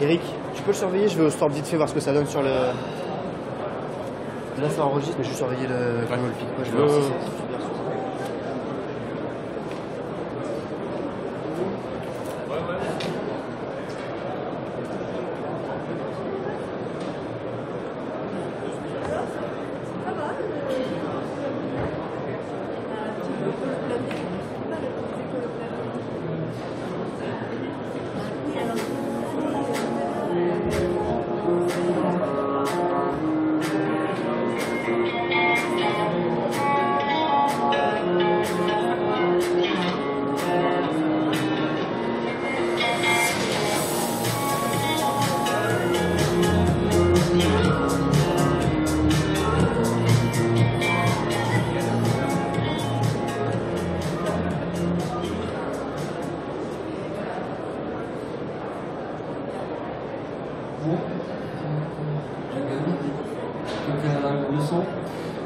Eric, tu peux le surveiller? Je vais au store vite fait voir ce que ça donne sur le... Là ça enregistre, mais je vais surveiller le... Comment le pic. Moi, je vais voir si c'est bien.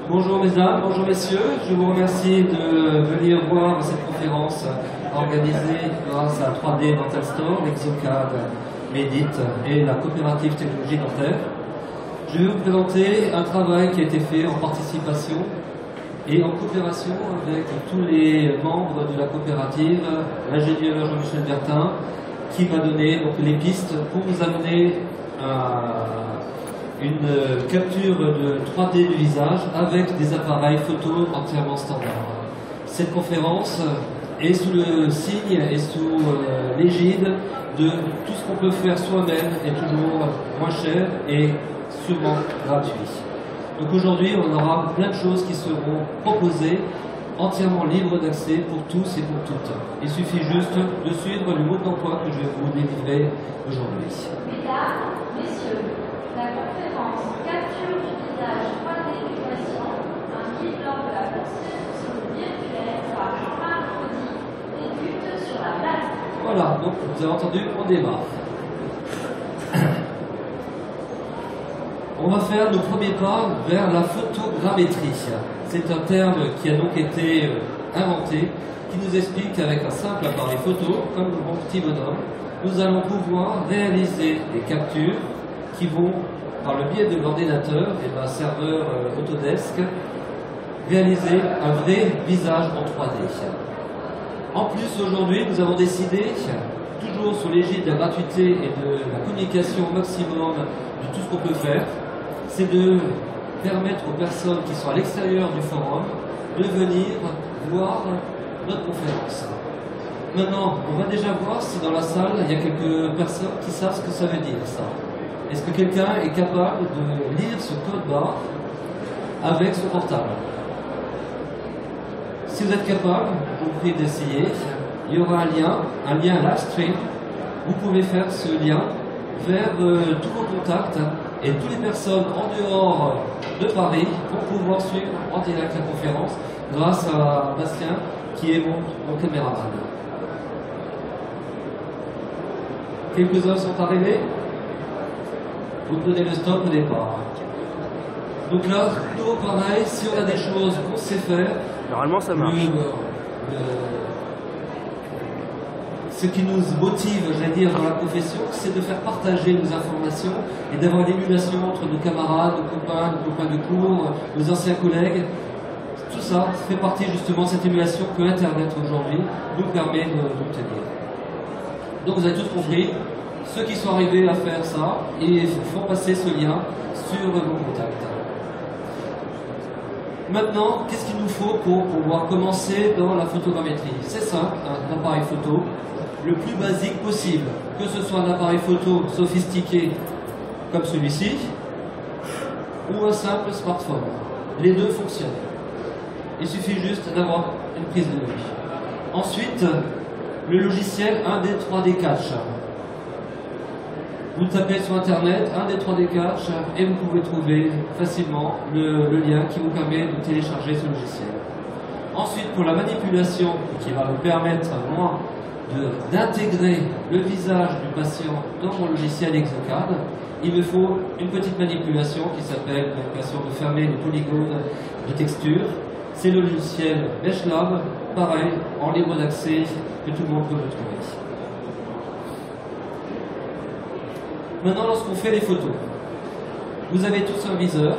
Bonjour mesdames, bonjour messieurs, je vous remercie de venir voir cette conférence organisée grâce à 3D Dental Store, Exocad, Medit et la coopérative technologie dentaire. Je vais vous présenter un travail qui a été fait en participation et en coopération avec tous les membres de la coopérative, l'ingénieur Jean-Michel Bertin, qui m'a donné donc, les pistes pour vous amener à une capture de 3D du visage avec des appareils photo entièrement standards. Cette conférence est sous le signe et sous l'égide de tout ce qu'on peut faire soi-même et toujours moins cher et sûrement gratuit. Donc aujourd'hui, on aura plein de choses qui seront proposées entièrement libres d'accès pour tous et pour toutes. Il suffit juste de suivre le mode d'emploi que je vais vous délivrer aujourd'hui. Mesdames, messieurs, la conférence Capture du visage 3D du patient, un guide lors de la consultation virtuelle par Jean-Marc Rodi, débute sur la place. Voilà, donc vous avez entendu, on démarre. On va faire nos premiers pas vers la photogrammétrie. C'est un terme qui a donc été inventé, qui nous explique qu'avec un simple appareil photo, comme mon petit bonhomme, nous allons pouvoir réaliser des captures qui vont, par le biais de l'ordinateur et d'un serveur Autodesk, réaliser un vrai visage en 3D. En plus, aujourd'hui, nous avons décidé, toujours sous l'égide de la gratuité et de la communication au maximum de tout ce qu'on peut faire, c'est de permettre aux personnes qui sont à l'extérieur du forum de venir voir notre conférence. Maintenant, on va déjà voir si dans la salle, il y a quelques personnes qui savent ce que ça veut dire, ça. Est-ce que quelqu'un est capable de lire ce code barre avec son portable? Si vous êtes capable, je vous prie d'essayer. Il y aura un lien live stream. Vous pouvez faire ce lien vers tous vos contacts et toutes les personnes en dehors de Paris vont pouvoir suivre en direct la conférence grâce à Bastien qui est mon caméraman. Quelques-uns sont arrivés. Vous me donnez le stop au départ. Donc là, tout pareil, si on a des choses qu'on sait faire, Normalement ça marche. Ce qui nous motive, j'allais dire, dans la profession, c'est de faire partager nos informations et d'avoir l'émulation entre nos camarades, nos copains de cours, nos anciens collègues. Tout ça fait partie justement de cette émulation que Internet aujourd'hui nous permet d'obtenir. Donc vous avez tous compris, ceux qui sont arrivés à faire ça, ils font passer ce lien sur vos contacts. Maintenant, qu'est-ce qu'il nous faut pour pouvoir commencer dans la photogrammétrie? C'est simple, un appareil photo le plus basique possible, que ce soit un appareil photo sophistiqué comme celui-ci ou un simple smartphone. Les deux fonctionnent. Il suffit juste d'avoir une prise de vue. Ensuite, le logiciel 1D 3D Catch. Vous tapez sur internet 1D 3D Catch et vous pouvez trouver facilement le lien qui vous permet de télécharger ce logiciel. Ensuite, pour la manipulation qui va me permettre, moi, d'intégrer le visage du patient dans mon logiciel Exocad, il me faut une petite manipulation qui s'appelle manipulation de fermer les polygones de texture. C'est le logiciel MeshLab, pareil, en libre d'accès, que tout le monde peut le trouver. Maintenant, lorsqu'on fait les photos, vous avez tous un viseur.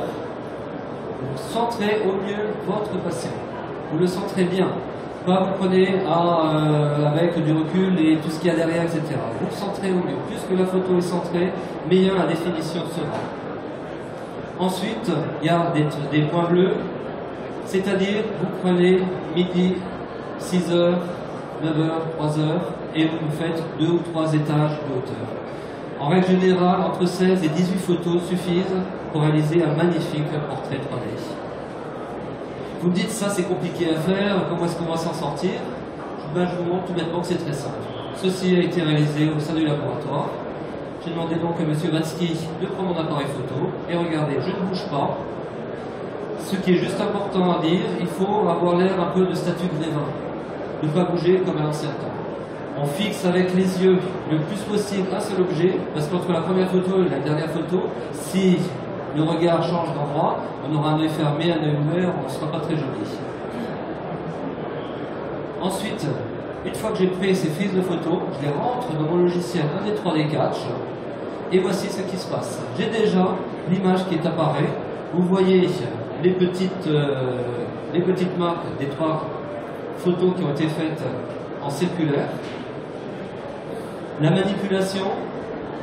Vous centrez au mieux votre patient. Vous le centrez bien. Pas vous prenez avec du recul et tout ce qu'il y a derrière, etc. Vous le centrez au mieux. Plus que la photo est centrée, meilleure la définition sera. Ensuite, il y a des points bleus, c'est-à-dire vous prenez midi, 6 heures, 9 heures, 3 heures, et vous faites 2 ou 3 étages de hauteur. En règle générale, entre 16 et 18 photos suffisent pour réaliser un magnifique portrait 3D. Vous me dites, ça c'est compliqué à faire, comment est-ce qu'on va s'en sortir? Je vous montre tout bêtement que c'est très simple. Ceci a été réalisé au sein du laboratoire. J'ai demandé donc à M. Vatsky de prendre mon appareil photo, et regardez, je ne bouge pas. Ce qui est juste important à dire, il faut avoir l'air un peu de statue de Grévin, ne pas bouger comme à l'ancien temps. On fixe avec les yeux le plus possible un seul objet, parce qu'entre la première photo et la dernière photo, si le regard change d'endroit, on aura un œil fermé, un œil ouvert, on ne sera pas très joli. Ensuite, une fois que j'ai pris ces fiches de photos, je les rentre dans mon logiciel 1D 3D Catch, et voici ce qui se passe. J'ai déjà l'image qui est apparue. Vous voyez les petites marques des 3 photos qui ont été faites en circulaire. La manipulation,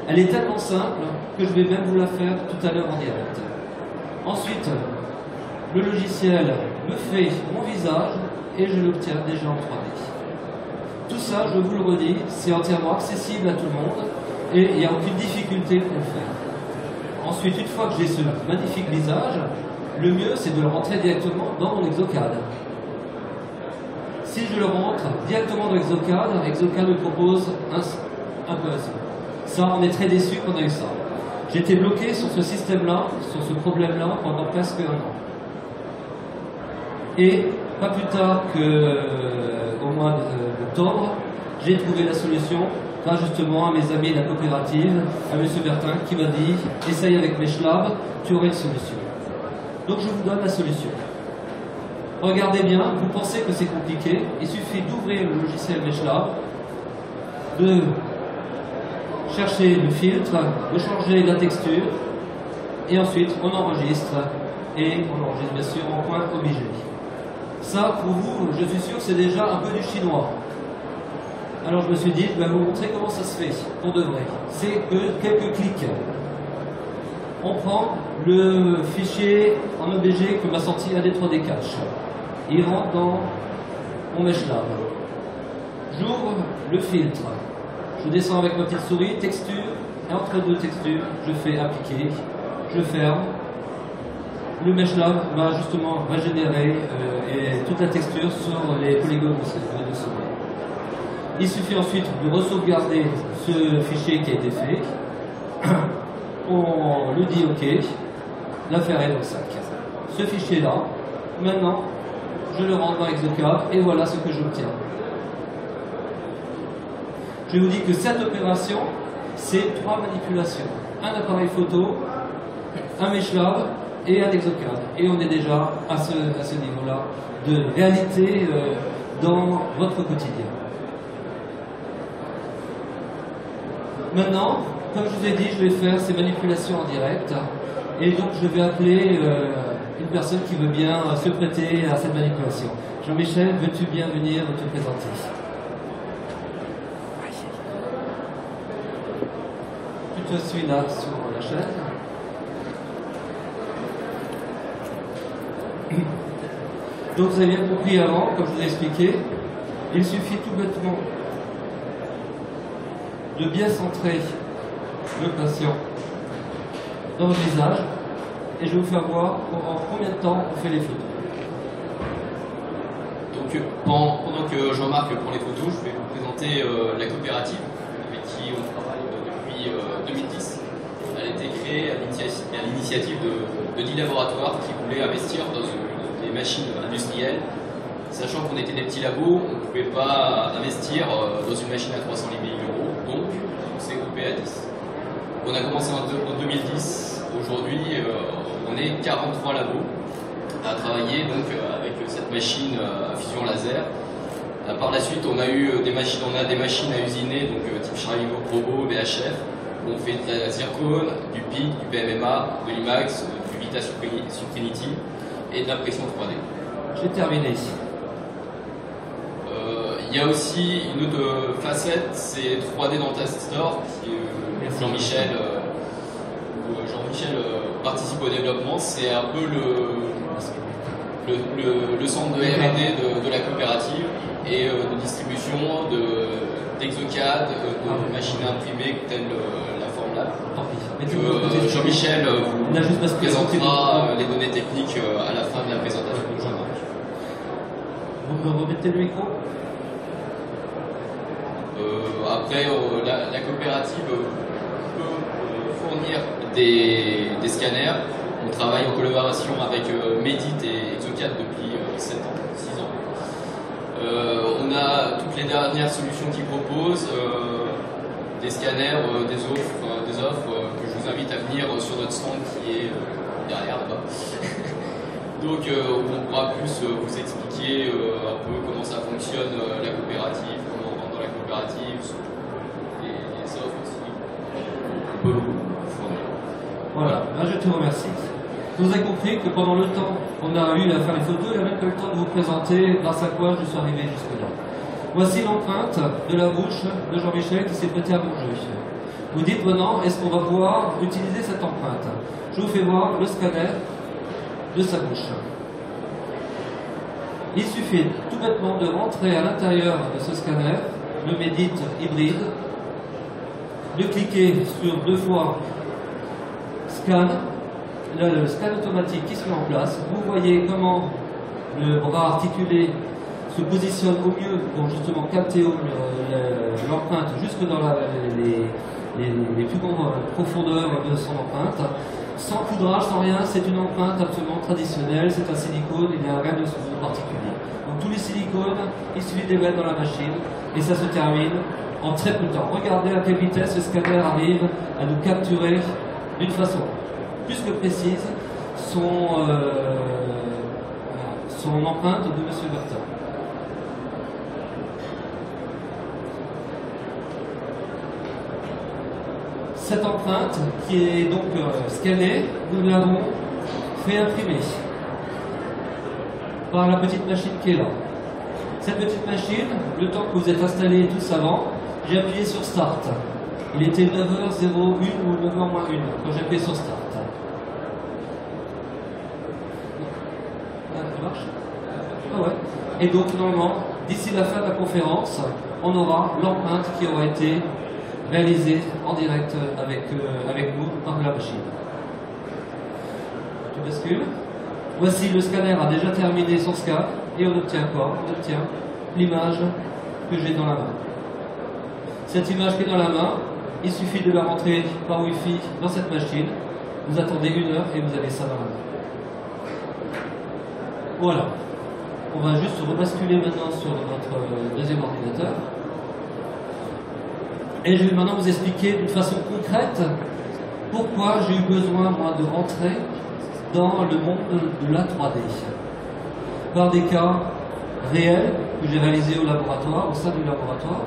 elle est tellement simple que je vais même vous la faire tout à l'heure en direct. Ensuite, le logiciel me fait mon visage et je l'obtiens déjà en 3D. Tout ça, je vous le redis, c'est entièrement accessible à tout le monde et il n'y a aucune difficulté pour le faire. Ensuite, une fois que j'ai ce magnifique visage, le mieux c'est de le rentrer directement dans mon Exocad. Si je le rentre directement dans Exocad, Exocad me propose un puzzle. Ça, on est très déçus qu'on a eu ça. J'étais bloqué sur ce système-là, sur ce problème-là, pendant presque 1 an. Et pas plus tard qu'au mois d'octobre, j'ai trouvé la solution grâce justement à mes amis de la coopérative, à M. Bertin qui m'a dit « Essaye avec Meshlab, tu auras une solution ». Donc je vous donne la solution. Regardez bien, vous pensez que c'est compliqué, il suffit d'ouvrir le logiciel Meshlab, de chercher le filtre, de changer la texture, et ensuite on enregistre, et on enregistre bien sûr en point obligé. Ça, pour vous, je suis sûr, c'est déjà un peu du chinois. Alors je me suis dit, je vais vous montrer comment ça se fait, pour de vrai. C'est que quelques clics. On prend le fichier en OBG que m'a sorti AD 3D Catch. Il rentre dans mon Meshlab. J'ouvre le filtre. Je descends avec ma petite souris, texture, et entre 2 textures, je fais appliquer, je ferme. Le Meshlab va justement régénérer toute la texture sur les polygones de souris. Il suffit ensuite de re-sauvegarder ce fichier qui a été fait. On lui dit OK, l'affaire est dans le sac. Ce fichier-là, maintenant, je le rentre dans Exocad et voilà ce que j'obtiens. Je vous dis que cette opération, c'est 3 manipulations. Un appareil photo, un Meshlab et un Exocad. Et on est déjà à ce niveau-là de réalité dans votre quotidien. Maintenant, comme je vous ai dit, je vais faire ces manipulations en direct. Et donc je vais appeler une personne qui veut bien se prêter à cette manipulation. Jean-Michel, veux-tu bien venir te présenter? Je suis là sur la chaise. Donc vous avez bien compris avant, comme je vous ai expliqué, il suffit tout bêtement de bien centrer le patient dans le visage et je vais vous faire voir en combien de temps on fait les photos. Donc pendant que Jean-Marc prend les photos, je vais vous présenter la coopérative avec qui on travaille depuis 2010. Elle a été créée à l'initiative de 10 laboratoires qui voulaient investir dans des machines industrielles. Sachant qu'on était des petits labos, on ne pouvait pas investir dans une machine à 300 000 €, donc on s'est groupé à 10. On a commencé en 2010, aujourd'hui on est 43 labos à travailler donc, avec cette machine à fusion laser. Par la suite on a eu des machines à usiner, donc type Charlie Robot, BHF, On fait de la zircone, du PIC, du PMMA, de l'IMAX, du Vita Suprinity et de l'impression 3D. J'ai terminé ici. Il y a aussi une autre facette, c'est 3D Dental Store, qui Jean-Michel participe au développement. C'est un peu le centre de R&D de la coopérative et de distribution d'Exocad, de machines imprimées telles la Formlab. Jean-Michel vous présentera les données techniques à la fin de la présentation de Jean-Marc. Vous me remettez le micro? Après, la coopérative peut fournir des scanners. On travaille en collaboration avec Medit et Exocad depuis 7 ans, 6 ans. On a toutes les dernières solutions qu'ils proposent, des scanners, des offres que je vous invite à venir sur notre stand qui est derrière là-bas. Donc on pourra plus vous expliquer un peu comment ça fonctionne la coopérative, comment on rentre dans la coopérative, les offres aussi. On peut vous fournir. Voilà, je te remercie. Vous avez compris que pendant le temps qu'on a eu à faire les photos, il n'y a même pas eu le temps de vous présenter grâce à quoi je suis arrivé jusque-là. Voici l'empreinte de la bouche de Jean-Michel qui s'est prêté à mon jeu. Vous dites maintenant, est-ce qu'on va pouvoir utiliser cette empreinte? Je vous fais voir le scanner de sa bouche. Il suffit tout bêtement de rentrer à l'intérieur de ce scanner, le Medit hybride, de cliquer sur 2 fois scan, là, le scan automatique qui se met en place. Vous voyez comment le bras articulé se positionne au mieux pour justement capter l'empreinte jusque dans les plus grandes profondeurs de son empreinte. Sans poudrage, sans rien, c'est une empreinte absolument traditionnelle, c'est un silicone, il n'y a rien de particulier. Donc tous les silicones, il suffit de les mettre dans la machine et ça se termine en très peu de temps. Regardez à quelle vitesse ce scanner arrive à nous capturer d'une façon plus que précise son empreinte de M. Bertin. Cette empreinte qui est donc scannée, nous l'avons fait imprimer par la petite machine qui est là. Cette petite machine, le temps que vous êtes installés tous avant, j'ai appuyé sur Start. Il était 9h01 ou 9h-1 quand j'ai appuyé sur Start. Ça marche? Ah ouais. Et donc normalement, d'ici la fin de la conférence, on aura l'empreinte qui aura été réalisé en direct avec nous par la machine. Tu bascules. Voici, le scanner a déjà terminé son scan et on obtient quoi? On obtient l'image que j'ai dans la main. Cette image qui est dans la main, il suffit de la rentrer par Wi-Fi dans cette machine. Vous attendez 1 heure et vous avez ça dans la main. Voilà. On va juste rebasculer maintenant sur notre deuxième ordinateur. Et je vais maintenant vous expliquer d'une façon concrète pourquoi j'ai eu besoin, moi, de rentrer dans le monde de la 3D. Par des cas réels que j'ai réalisés au laboratoire, au sein du laboratoire,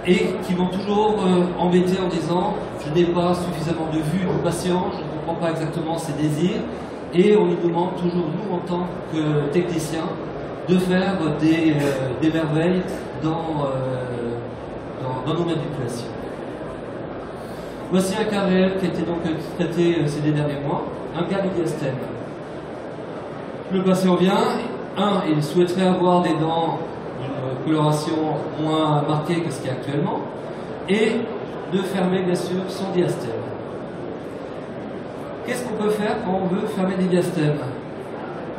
et qui m'ont toujours embêté en disant je n'ai pas suffisamment de vue du patient, je ne comprends pas exactement ses désirs, et on nous demande toujours, nous, en tant que techniciens, de faire des merveilles dans nos manipulations. Voici un cas réel qui a été donc traité ces derniers mois, un cas de diastème. Le patient vient, il souhaiterait avoir des dents d'une coloration moins marquée que ce qu'il y a actuellement, et de fermer bien sûr son diastème. Qu'est-ce qu'on peut faire quand on veut fermer des diastèmes?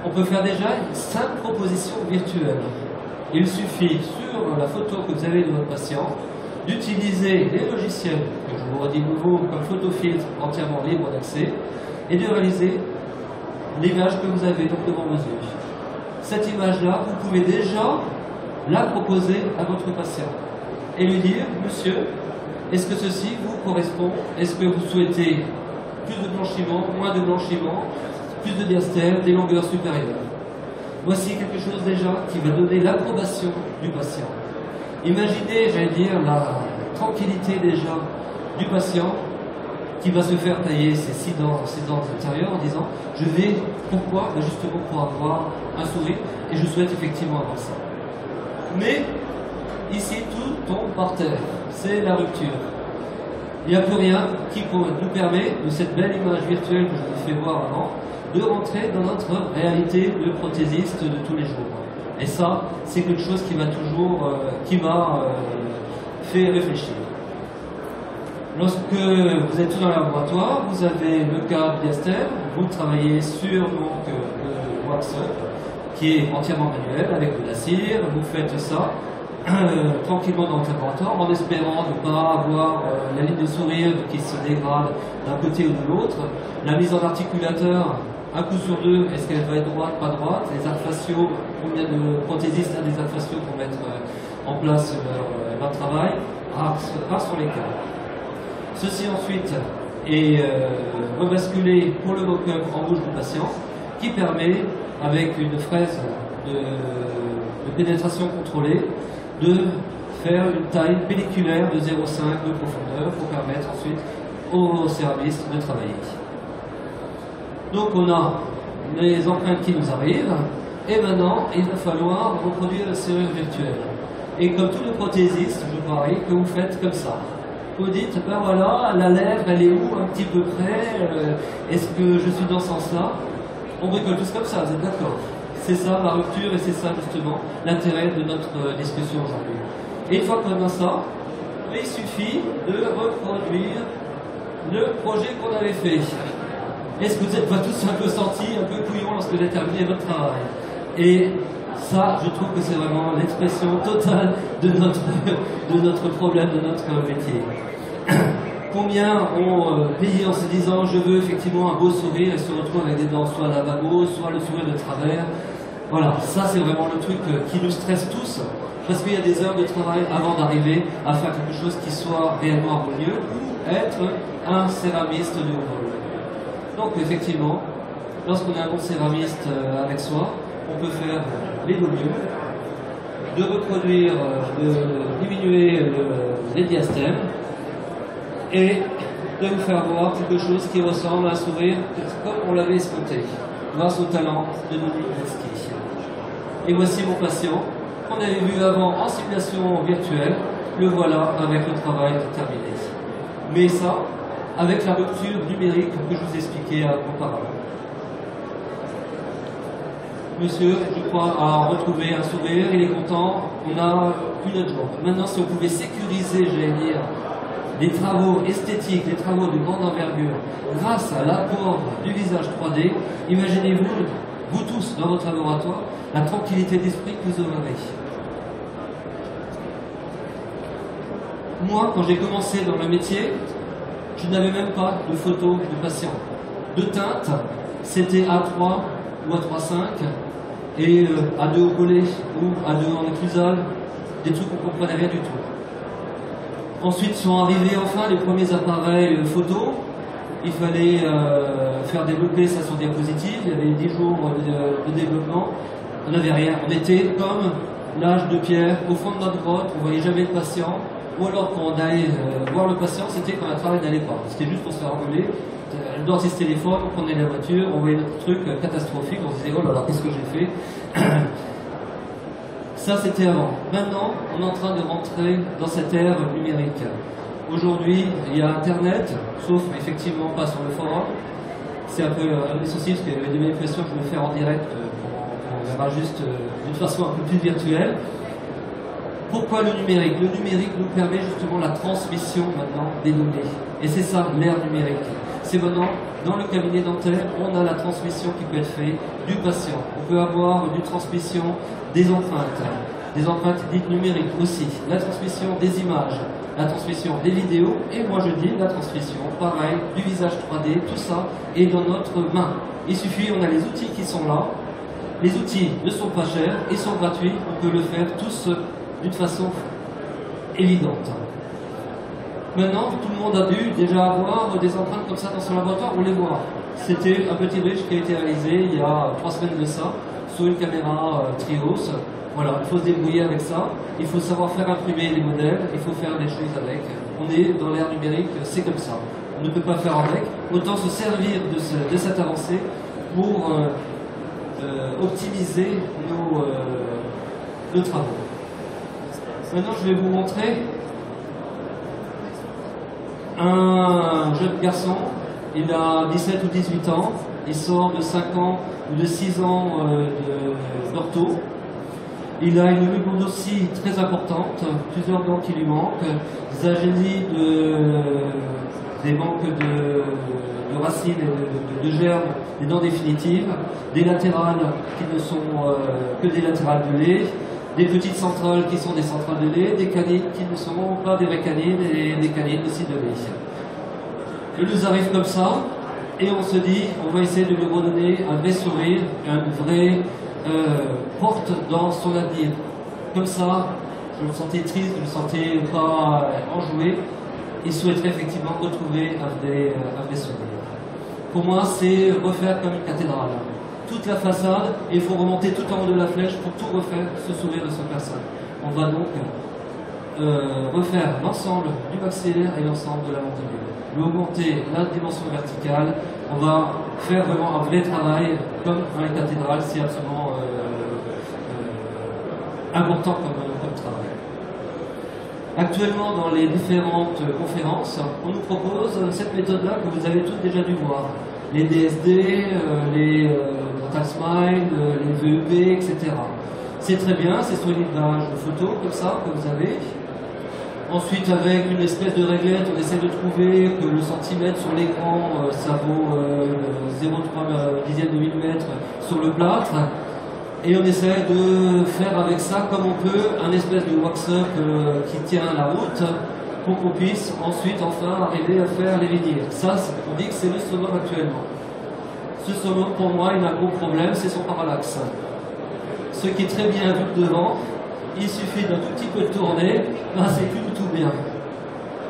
On peut faire déjà une simple proposition virtuelle. Il suffit, sur la photo que vous avez de votre patient, d'utiliser les logiciels, que je vous redis de nouveau, comme PhotoFiltre, entièrement libre d'accès, et de réaliser l'image que vous avez donc devant vos yeux. Cette image-là, vous pouvez déjà la proposer à votre patient et lui dire, monsieur, est-ce que ceci vous correspond? Est-ce que vous souhaitez plus de blanchiment, moins de blanchiment, plus de diastème, des longueurs supérieures? Voici quelque chose déjà qui va donner l'approbation du patient. Imaginez, j'allais dire, la tranquillité déjà du patient qui va se faire tailler ses 6 dents intérieures en disant je vais, pourquoi? Justement pour avoir un sourire, et je souhaite effectivement avoir ça. Mais ici tout tombe par terre, c'est la rupture. Il n'y a plus rien qui nous permet, de cette belle image virtuelle que je vous ai fait voir avant, de rentrer dans notre réalité de prothésiste de tous les jours. Et ça, c'est quelque chose qui m'a toujours, fait réfléchir. Lorsque vous êtes dans le laboratoire, vous avez le cas Diastème, vous travaillez sur donc, le wax-up, qui est entièrement manuel, avec de la cire, vous faites ça tranquillement dans votre laboratoire, en espérant ne pas avoir la ligne de sourire qui se dégrade d'un côté ou de l'autre. La mise en articulateur, un coup sur deux, est-ce qu'elle va être droite, pas droite? Les arcs faciaux, combien de prothésistes ont des arcs faciaux pour mettre en place leur travail? Rare sur les cas. Ceci ensuite est rebasculé pour le mock-up en bouche du patient, qui permet, avec une fraise de pénétration contrôlée, de faire une taille pelliculaire de 0,5 de profondeur pour permettre ensuite aux céramistes de travailler. Donc on a les empreintes qui nous arrivent, et maintenant il va falloir reproduire la serrure virtuelle. Et comme tous les prothésistes, je parie que vous faites comme ça. Vous dites, ben voilà, la lèvre elle est où un petit peu près, est-ce que je suis dans ce sens-là? On bricole tous comme ça, vous êtes d'accord? C'est ça la rupture, et c'est ça justement l'intérêt de notre discussion aujourd'hui. Et une fois qu'on a ça, il suffit de reproduire le projet qu'on avait fait. Est-ce que vous n'êtes pas tous un peu sentis, un peu couillons lorsque vous avez terminé votre travail? Et ça, je trouve que c'est vraiment l'expression totale de notre problème, de notre métier. Combien ont payé en se disant je veux effectivement un beau sourire et se retrouvent avec des dents soit à lavabo, soit le sourire de travers. Voilà, ça c'est vraiment le truc qui nous stresse tous, parce qu'il y a des heures de travail avant d'arriver à faire quelque chose qui soit réellement harmonieux ou être un céramiste de haut vol. Donc effectivement, lorsqu'on est un bon céramiste avec soi, on peut faire les beaux lieux, de reproduire, de diminuer les diastèmes, et de vous faire voir quelque chose qui ressemble à un sourire comme on l'avait escompté, grâce au talent de Dominique Letsky. Et voici mon patient, qu'on avait vu avant en simulation virtuelle, le voilà avec le travail terminé. Mais ça, avec la rupture numérique que je vous expliquais auparavant. Monsieur, je crois, a retrouvé un sourire, il est content, on a une autre jambe. Maintenant, si on pouvait sécuriser, j'allais dire, les travaux esthétiques, les travaux de grande envergure, grâce à l'apport du visage 3D, imaginez-vous, vous tous, dans votre laboratoire, la tranquillité d'esprit que vous aurez. Moi, quand j'ai commencé dans le métier, je n'avais même pas de photos de patients. De teinte, c'était A3 ou A3,5, et A2 au collet ou A2 en occlusal, des trucs qu'on ne comprenait rien du tout. Ensuite sont arrivés enfin les premiers appareils photo. Il fallait faire développer ça sur diapositive. Il y avait 10 jours de développement. On n'avait rien. On était comme l'âge de pierre au fond de notre grotte. On ne voyait jamais le patient. Ou alors quand on allait voir le patient, c'était quand le travail n'allait pas. C'était juste pour se faire engueuler. Dans ses téléphones, on prenait la voiture, on voyait notre truc catastrophique. On se disait, oh là là, qu'est-ce que j'ai fait? Ça, c'était avant. Maintenant, on est en train de rentrer dans cette ère numérique. Aujourd'hui, il y a Internet, sauf effectivement pas sur le forum. C'est un peu un des soucis, parce qu'il y avait des manifestations que je vais faire en direct, on verra juste d'une façon un peu plus virtuelle. Pourquoi le numérique? Le numérique nous permet justement la transmission maintenant des données. Et c'est ça, l'ère numérique. C'est maintenant, dans le cabinet dentaire, on a la transmission qui peut être faite du patient. On peut avoir une transmission des empreintes dites numériques aussi, la transmission des images, la transmission des vidéos, et moi je dis la transmission, pareil, du visage 3D, tout ça est dans notre main. Il suffit, on a les outils qui sont là, les outils ne sont pas chers, ils sont gratuits, on peut le faire tous d'une façon évidente. Maintenant, tout le monde a dû déjà avoir des empreintes comme ça dans son laboratoire, on les voit. C'était un petit bridge qui a été réalisé il y a 3 semaines de ça, sur une caméra Trios. Voilà, il faut se débrouiller avec ça, il faut savoir faire imprimer les modèles, il faut faire des choses avec. On est dans l'ère numérique, c'est comme ça. on ne peut pas faire avec, autant se servir de cette avancée pour optimiser nos travaux. Maintenant, je vais vous montrer un jeune garçon. Il a 17 ou 18 ans. Il sort de 5 ans ou de 6 ans d'ortho. Il a une logodossie très importante, plusieurs dents qui lui manquent, des agénies, des manques de racines et de germes, des dents définitives, des latérales qui ne sont que des latérales de lait, des petites centrales qui sont des centrales de lait, des canines qui ne sont pas des vraies canines et des canines aussi de lait. Il nous arrive comme ça et on se dit on va essayer de lui redonner un vrai sourire, une vraie porte dans son avenir. Comme ça, je me sentais triste, je me sentais pas enjoué. Il souhaiterait effectivement retrouver un vrai sourire. Pour moi, c'est refaire comme une cathédrale. Toute la façade, et il faut remonter tout en haut de la flèche pour tout refaire, ce sourire de cette personne. On va donc refaire l'ensemble du maxillaire et l'ensemble de la mandibule. Lui augmenter la dimension verticale. On va faire vraiment un vrai travail, comme dans les cathédrales, c'est absolument important comme travail. Actuellement, dans les différentes conférences, on nous propose cette méthode-là que vous avez toutes déjà dû voir. Les DSD, les Dental Smile, les VEB, etc. C'est très bien, c'est sur une image de photo, comme ça, que vous avez. Ensuite, avec une espèce de réglette, on essaie de trouver que le centimètre sur l'écran, ça vaut 0,3 dixième de millimètre sur le plâtre. Et on essaie de faire avec ça, comme on peut, un espèce de wax-up qui tient la route, pour qu'on puisse ensuite, enfin, arriver à faire les veneers. Ça, on dit que c'est le sonore actuellement. Ce sonore, pour moi, il a un gros problème, c'est son parallaxe. Ce qui est très bien vu de devant, il suffit d'un tout petit peu de tourner, ben c'est plus du tout bien.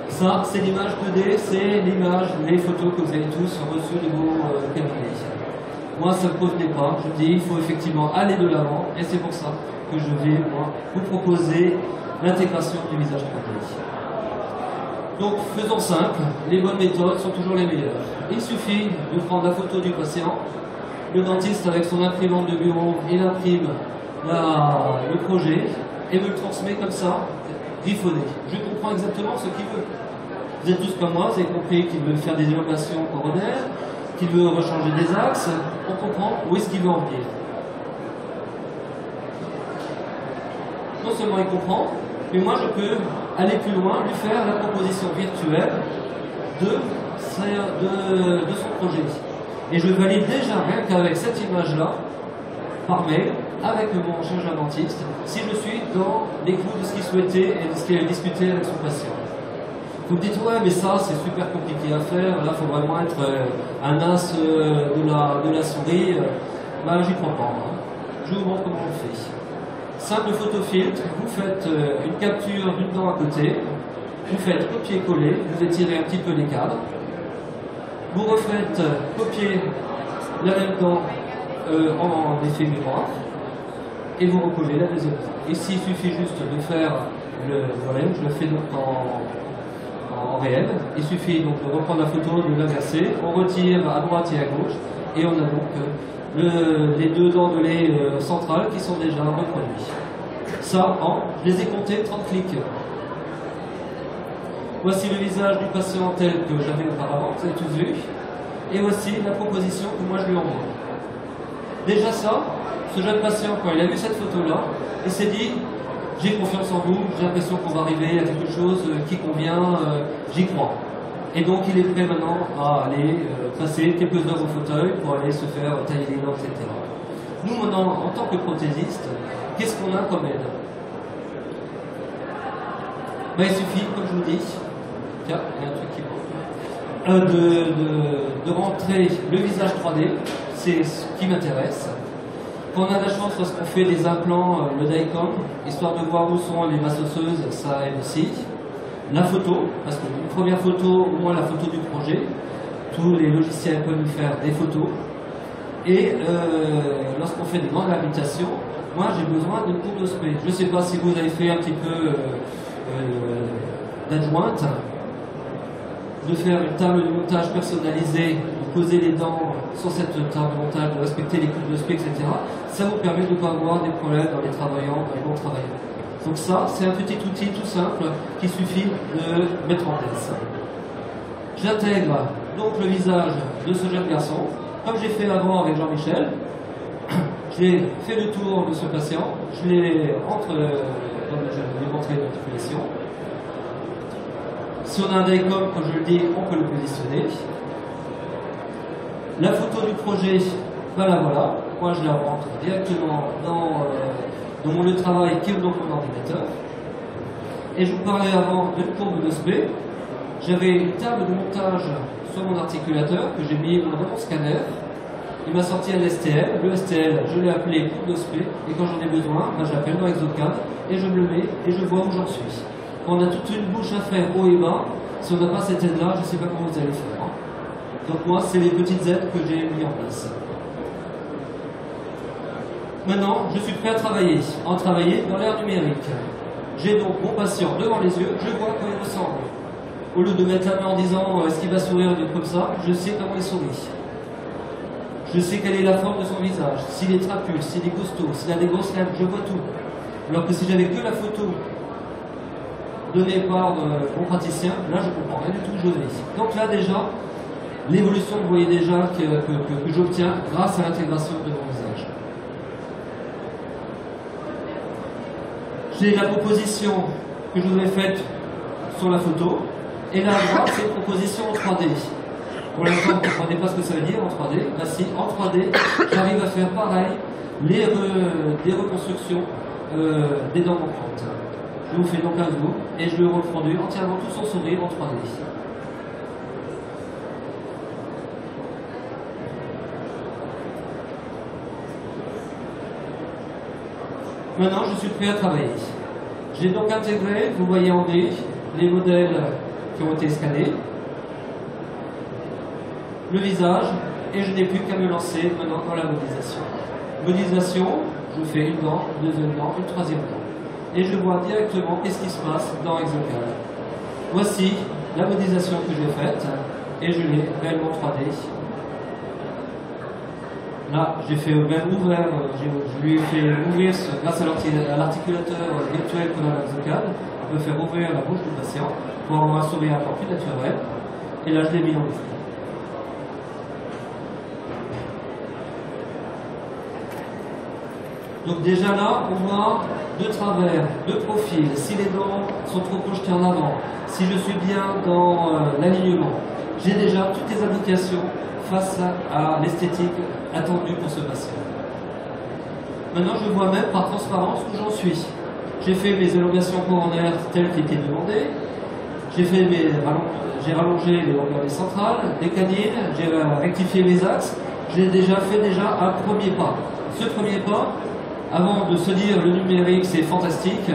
Ça, c'est l'image 2D, c'est l'image, les photos que vous avez tous reçues de vos cabinets. Moi, ça ne me convenait pas. Je me dis, il faut effectivement aller de l'avant, et c'est pour ça que je vais, moi, vous proposer l'intégration du visage 3D. Donc, faisons simple, les bonnes méthodes sont toujours les meilleures. Il suffit de prendre la photo du patient. Le dentiste, avec son imprimante de bureau, il imprime le projet et me le transmet comme ça, griffonné. Je comprends exactement ce qu'il veut. Vous êtes tous comme moi, vous avez compris qu'il veut faire des élongations coronaires, qu'il veut rechanger des axes. On comprend où est-ce qu'il veut en venir. Non seulement il comprend, mais moi je peux aller plus loin, lui faire la proposition virtuelle de son projet. Et je valide déjà rien qu'avec cette image-là, par mail, avec mon chirurgien dentiste, si je suis dans les clous de ce qu'il souhaitait et de ce qu'il avait discuté avec son patient. Vous me dites, ouais, mais ça, c'est super compliqué à faire, là, il faut vraiment être un as de la souris. Ben, j'y crois pas. Hein. Je vous montre comment on le fait. Simple photofiltre, vous faites une capture d'une dent à côté, vous faites copier-coller, vous étirez un petit peu les cadres, vous refaites copier la même dent en effet miroir, et vous recollez la deuxième dent. Ici, il suffit juste de faire voilà, je le fais donc en réel. Il suffit donc de reprendre la photo, de l'inverser, on retire à droite et à gauche, et on a donc les deux dents de lait centrales qui sont déjà reproduits. Ça, je les ai comptés 30 clics. Voici le visage du patient tel que j'avais auparavant, vous avez tous vu, et voici la proposition que moi je lui envoie. Déjà ça, ce jeune patient, quand il a vu cette photo-là, il s'est dit, j'ai confiance en vous, j'ai l'impression qu'on va arriver à quelque chose qui convient, j'y crois. Et donc il est prêt maintenant à aller passer quelques heures au fauteuil pour aller se faire tailler les dents, etc. Nous maintenant, en tant que prothésistes, qu'est-ce qu'on a comme aide? Ben, il suffit, comme je vous dis, tiens, il y a un truc qui manque, de rentrer le visage 3D, c'est ce qui m'intéresse. Quand on a la chance, lorsqu'on fait des implants, le DICOM, histoire de voir où sont les masses osseuses, ça aide aussi. La photo, parce qu'une première photo, au moins la photo du projet, tous les logiciels peuvent nous faire des photos. Et lorsqu'on fait des grandes réhabilitations, moi j'ai besoin d'une courtospée. Je ne sais pas si vous avez fait un petit peu d'adjointe. de faire une table de montage personnalisée, de poser les dents sur cette table de montage, de respecter les coupes de spé, etc. Ça vous permet de ne pas avoir des problèmes dans les travaillants, dans les non-travailleurs. Donc ça, c'est un petit outil tout simple qu'il suffit de mettre en place. J'intègre donc le visage de ce jeune garçon, comme j'ai fait avant avec Jean-Michel. J'ai fait le tour de ce patient, je l'ai montré l'articulation. Si on a un DICOM, comme je le dis, on peut le positionner. La photo du projet, ben la voilà. Moi, je la rentre directement dans mon lieu de travail qui est donc mon ordinateur. Et je vous parlais avant d'une courbe de SP. J'avais une table de montage sur mon articulateur que j'ai mis dans mon scanner. Il m'a sorti un STL. Le STL, je l'ai appelé courbe de SP. Et quand j'en ai besoin, ben, j'appelle dans Exocad et je me le mets et je vois où j'en suis. Quand on a toute une bouche à faire haut et bas, si on n'a pas cette aide-là, je ne sais pas comment vous allez faire. Donc moi, c'est les petites aides que j'ai mis en place. Maintenant, je suis prêt à travailler dans l'ère numérique. J'ai donc mon patient devant les yeux, je vois comment il ressemble. Au lieu de mettre la main en disant est-ce qu'il va sourire comme ça, je sais comment il sourit. Je sais quelle est la forme de son visage, s'il est trapu, s'il est costaud, s'il a des grosses lèvres, je vois tout. Alors que si j'avais que la photo donnée par mon praticien, là je comprends rien du tout, je lis. Donc là déjà, l'évolution, vous voyez déjà que j'obtiens grâce à l'intégration de mon visage. J'ai la proposition que je vous ai faite sur la photo, et là à droite, c'est une proposition en 3D. Pour l'instant, vous ne comprenez pas ce que ça veut dire en 3D. Là, si, en 3D, j'arrive à faire pareil, des reconstructions des dents manquantes. Je vous fais donc un zoom, et je le reproduis entièrement tout son sourire en 3D. Maintenant, je suis prêt à travailler. J'ai donc intégré, vous voyez en gris, les modèles qui ont été scannés, le visage, et je n'ai plus qu'à me lancer maintenant dans la modélisation. Modélisation, je fais une dent, une deuxième dent, une troisième dent. Et je vois directement qu'est-ce qui se passe dans Exocad. Voici la modélisation que j'ai faite, et je l'ai réellement 3D. Là, j'ai fait même ouvert, je lui ai fait ouvrir, grâce à l'articulateur virtuel qu'on a dans Exocad, on peut faire ouvrir la bouche du patient pour avoir un sourire encore plus naturel. Et là, je l'ai mis en mouvement. Donc déjà là, on voit de travers, de profil, si les dents sont trop projetées en avant, si je suis bien dans l'alignement. J'ai déjà toutes les indications face à l'esthétique attendue pour ce patient. Maintenant, je vois même par transparence où j'en suis. J'ai fait mes élongations coronaires telles qu'étaient demandées. J'ai rallongé les longueurs des centrales, des canines, j'ai rectifié les axes. J'ai déjà fait un premier pas. Ce premier pas, avant de se dire le numérique c'est fantastique,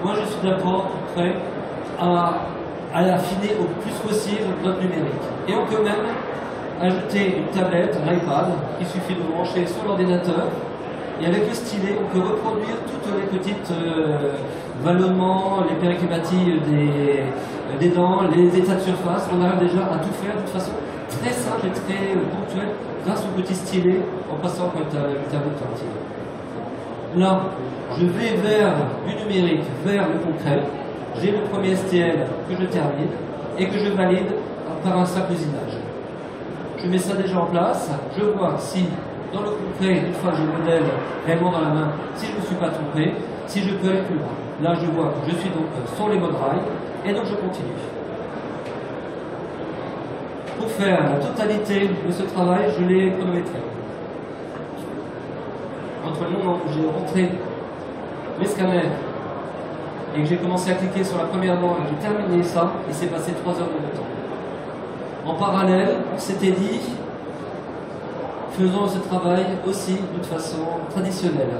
moi je suis d'abord prêt à affiner au plus possible notre numérique. Et on peut même ajouter une tablette, un iPad, il suffit de brancher sur l'ordinateur, et avec le stylet on peut reproduire toutes les petites vallonnements, les péricrimaties des dents, les états de surface. On arrive déjà à tout faire de façon très simple et très ponctuelle grâce au petit stylet en passant par une tablette tactile. Là, je vais vers du numérique, vers le concret. J'ai le premier STL que je termine et que je valide par un simple usinage. Je mets ça déjà en place, je vois si dans le concret, une fois que j'ai le modèle réellement dans la main, si je ne me suis pas trompé, si je peux aller plus loin. Là, je vois que je suis donc sur les modes rails et donc je continue. Pour faire la totalité de ce travail, je l'ai chronométré. Entre le moment où j'ai rentré mes scanners et que j'ai commencé à cliquer sur la première dent et que j'ai terminé ça, il s'est passé 3 heures de temps. En parallèle, on s'était dit, faisons ce travail aussi de façon traditionnelle.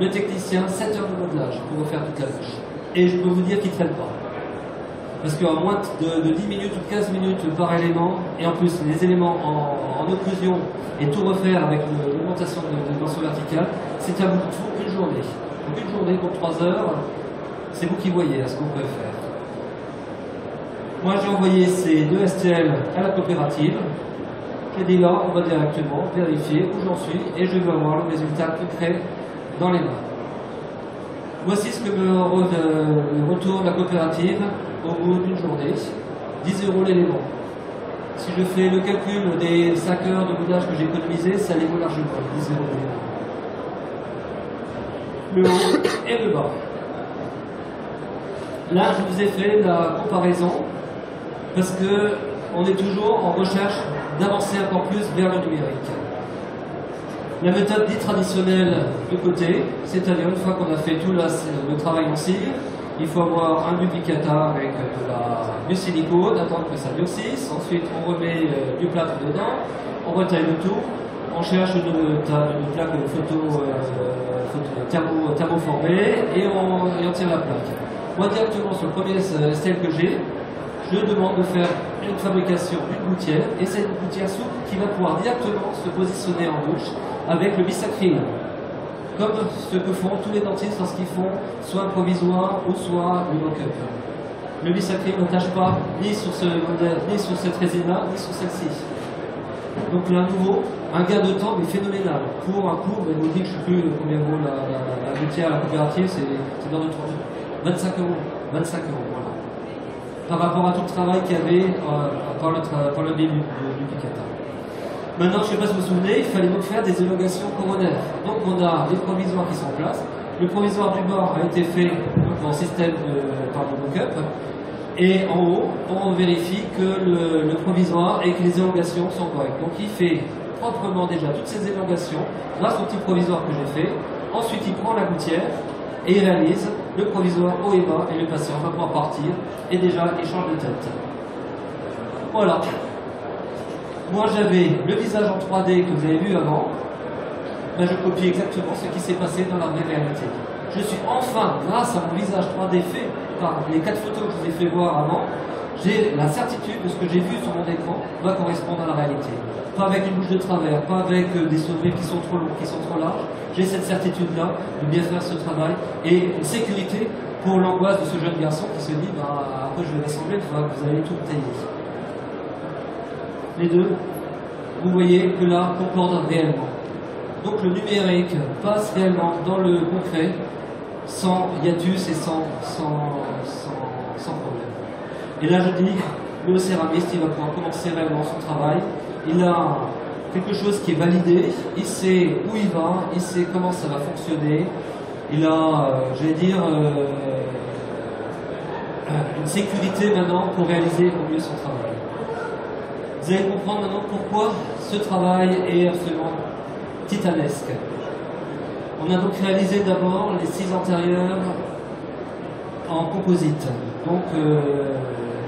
Le technicien, 7 heures de modelage pour refaire toute la bouche. Et je peux vous dire qu'il ne traîne pas. Parce qu'en moins de 10 minutes ou 15 minutes par élément, et en plus les éléments en occlusion et tout refaire avec l'augmentation de tension verticale, c'est à bout de tout une journée. Donc une journée pour 3 heures, c'est vous qui voyez ce qu'on peut faire. Moi j'ai envoyé ces 2 STL à la coopérative. J'ai dit là, on va directement vérifier où j'en suis et je vais avoir le résultat concret dans les mains. Voici ce que me retourne la coopérative au bout d'une journée. 10 € l'élément. Si je fais le calcul des 5 heures de moulage que j'ai économisé, ça les vaut largement, 10 € l'élément. Le haut et le bas. Là, je vous ai fait la comparaison parce que on est toujours en recherche d'avancer encore plus vers le numérique. La méthode dite traditionnelle de côté, c'est-à-dire une fois qu'on a fait tout le travail en cire, il faut avoir un duplicata avec du silicone, attendre que ça durcisse, ensuite on remet du plâtre dedans, on retaille le tout, on cherche une plaque photo thermoformée et on tire la plaque. Moi directement sur le premier style que j'ai, je demande de faire une fabrication d'une gouttière, et c'est une gouttière souple qui va pouvoir directement se positionner en bouche avec le bisacryl, comme ce que font tous les dentistes lorsqu'ils font soit un provisoire ou soit le mock-up. Le bisacryl ne tâche pas ni sur ce modèle, ni sur cette résine-là, ni sur celle-ci. Donc là, à nouveau, un gain de temps mais phénoménal. Pour un coût, je vous dis que je ne sais plus combien vaut la gouttière à la coopérative, c'est dans le 25 €. 25 €, voilà. Par rapport à tout le travail qu'il y avait par le biais du duplicata. Maintenant, je ne sais pas si vous vous souvenez, il fallait donc faire des élogations coronaires. Donc on a les provisoires qui sont en place. Le provisoire du bord a été fait en système par le mock-up. Et en haut, on vérifie que le provisoire et que les élogations sont correctes. Donc il fait proprement déjà toutes ces élogations grâce au petit provisoire que j'ai fait. Ensuite, il prend la gouttière et il réalise le provisoire haut et bas et le patient va pouvoir partir et déjà il change de tête. Voilà. Moi j'avais le visage en 3D que vous avez vu avant. Ben, je copie exactement ce qui s'est passé dans la vraie réalité. Je suis enfin, grâce à mon visage 3D fait par les 4 photos que je vous ai fait voir avant, j'ai la certitude de ce que j'ai vu sur mon écran va correspondre à la réalité. Pas avec une bouche de travers, pas avec des sourires qui sont trop longs, qui sont trop larges. J'ai cette certitude-là de bien faire ce travail et une sécurité pour l'angoisse de ce jeune garçon qui se dit bah, après je vais rassembler, il faudra que vous allez tout tailler. Les deux, vous voyez que là, concordent réellement. Donc le numérique passe réellement dans le concret sans hiatus et sans problème. Et là je dis, le céramiste il va pouvoir commencer réellement son travail. Il a quelque chose qui est validé, il sait où il va, il sait comment ça va fonctionner. Il a, j'allais dire, une sécurité maintenant pour réaliser au mieux son travail. Vous allez comprendre maintenant pourquoi ce travail est absolument titanesque. On a donc réalisé d'abord les 6 antérieurs en composite. Donc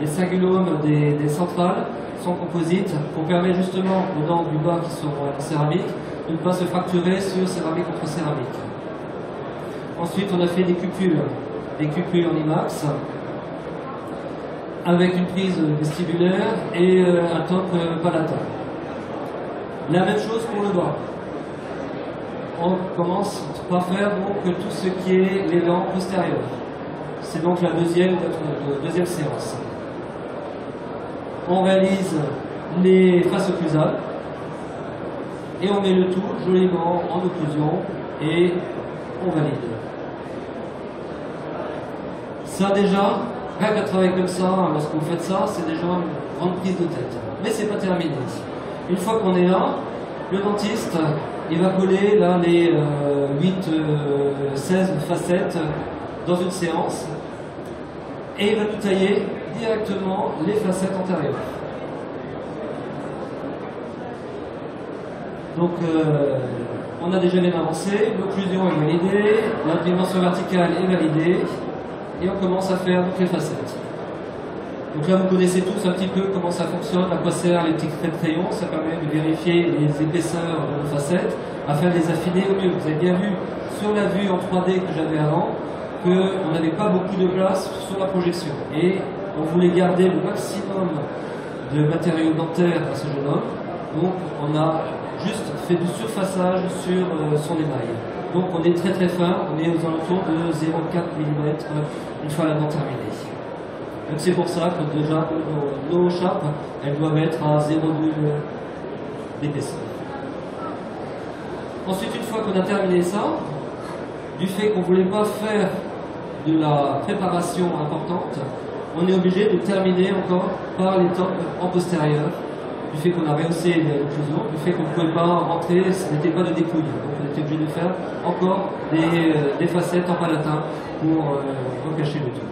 les cingulomes des centrales sont composites pour permettre justement aux dents du bas qui sont en céramique de ne pas se fracturer sur céramique contre céramique. Ensuite on a fait des cupules en IMAX avec une prise vestibulaire et un top palatal. La même chose pour le bas. On commence par faire donc tout ce qui est les dents postérieures. C'est donc la deuxième séance. On réalise les faces occlusales et on met le tout joliment en occlusion et on valide. Ça déjà, rien qu'à travailler comme ça, lorsque vous faites ça, c'est déjà une grande prise de tête. Mais c'est pas terminé. Une fois qu'on est là, le dentiste, il va coller là les 16 facettes dans une séance et il va nous tailler directement les facettes antérieures. Donc on a déjà bien avancé, l'occlusion est validée, la dimension verticale est validée et on commence à faire toutes les facettes. Donc là vous connaissez tous un petit peu comment ça fonctionne, à quoi servent les petits traits de crayon, ça permet de vérifier les épaisseurs de nos facettes afin de les affiner au mieux. Vous avez bien vu sur la vue en 3D que j'avais avant qu'on n'avait pas beaucoup de place sur la projection et on voulait garder le maximum de matériaux dentaires à ce jeune homme. Donc on a juste fait du surfaçage sur son émail. Donc on est très très fin, on est aux alentours de 0,4 mm une fois la dent terminée. Donc c'est pour ça que déjà nos chapes, elles doivent être à 0,2 d'épaisseur. Ensuite, une fois qu'on a terminé ça, du fait qu'on ne voulait pas faire de la préparation importante, on est obligé de terminer encore par les tops en postérieur, du fait qu'on a rehaussé l'occlusion, du fait qu'on ne pouvait pas rentrer, ce n'était pas de dépouille. Donc on était obligé de faire encore des facettes en palatin pour recacher le tout.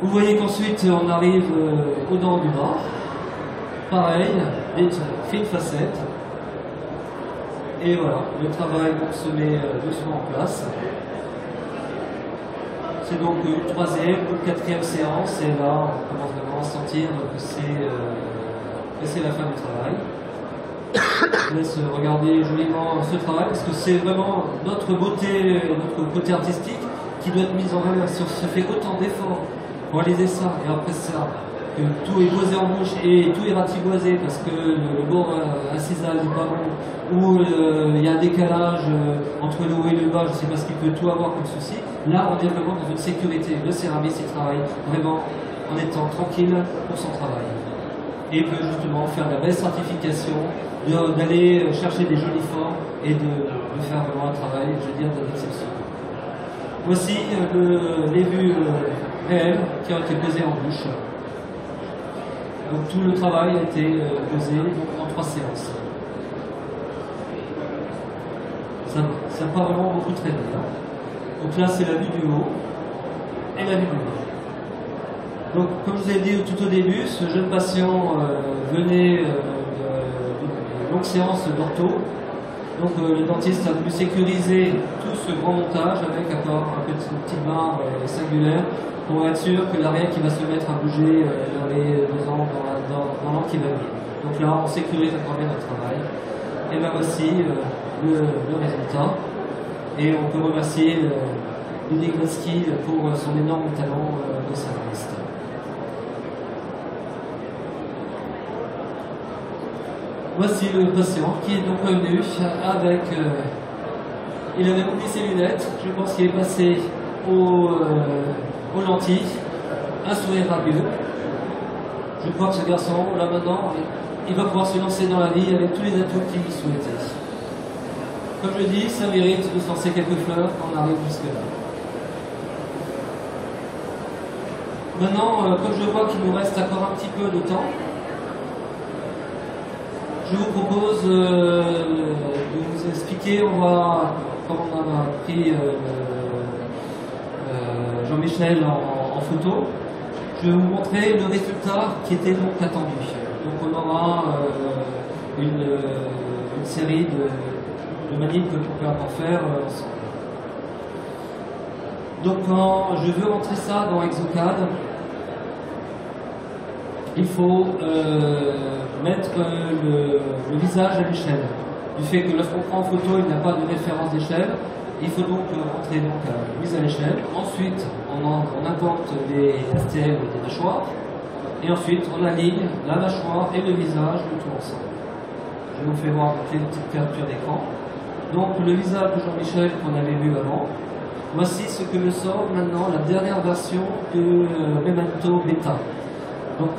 Vous voyez qu'ensuite on arrive aux dents du bras. Pareil, des fines facettes. Et voilà, le travail donc, se met doucement en place. C'est donc une troisième ou quatrième séance, et là on commence vraiment à sentir que c'est la fin du travail. Je laisse regarder joliment ce travail, parce que c'est vraiment notre beauté, notre côté artistique qui doit être mise en valeur. Si on se fait autant d'efforts pour réaliser ça, et après ça, que tout est posé en bouche et tout est ratiboisé parce que le bord incisal n'est pas bon, ou il y a un décalage entre le haut et le bas, je ne sais pas ce qu'il peut tout avoir comme souci. Là, on est vraiment dans une sécurité. Le céramiste, il travaille vraiment en étant tranquille pour son travail. Et peut justement faire la belle certification, d'aller chercher des jolies formes et de faire vraiment un travail, je veux dire, d'exception. Voici les vues réelles qui ont été posées en bouche. Donc tout le travail a été posé en 3 séances. Ça n'a pas vraiment beaucoup traîné. Donc là, c'est la vue du haut et la vue du bas. Donc, comme je vous ai dit tout au début, ce jeune patient venait d'une longue séance d'ortho. Donc, le dentiste a voulu sécuriser tout ce grand montage avec encore une petite barre singulaire pour être sûr que l'arrière qui va se mettre à bouger dans les 2 ans, dans l'an qui va venir. Donc là, on sécurise encore bien notre travail. Et bien voici le résultat. Et on peut remercier Ludwig Glatzky pour son énorme talent de céramiste. Voici le patient qui est donc revenu avec... il avait oublié ses lunettes, je pense qu'il est passé aux lentilles, un sourire radieux. Je crois que ce garçon, là maintenant, il va pouvoir se lancer dans la vie avec tous les atouts qu'il lui souhaitait. Comme je dis, ça mérite de se lancer quelques fleurs quand on arrive jusque-là. Maintenant, comme je vois qu'il nous reste encore un petit peu de temps, je vous propose de vous expliquer, comme on a pris Jean-Michel en photo, je vais vous montrer le résultat qui était donc attendu. Donc on aura une série de manips qu'on peut encore faire ensemble. Donc quand je veux rentrer ça dans Exocad, il faut mettre le visage à l'échelle. Du fait que lorsqu'on prend en photo, il n'y a pas de référence d'échelle, il faut donc rentrer mise à l'échelle. Ensuite, on importe les STL des mâchoires, et ensuite on aligne la mâchoire et le visage, le tout ensemble. Je vous fais voir une petite capture d'écran. Donc le visage de Jean-Michel qu'on avait vu avant. Voici ce que me sort maintenant la dernière version de Memento Beta. Donc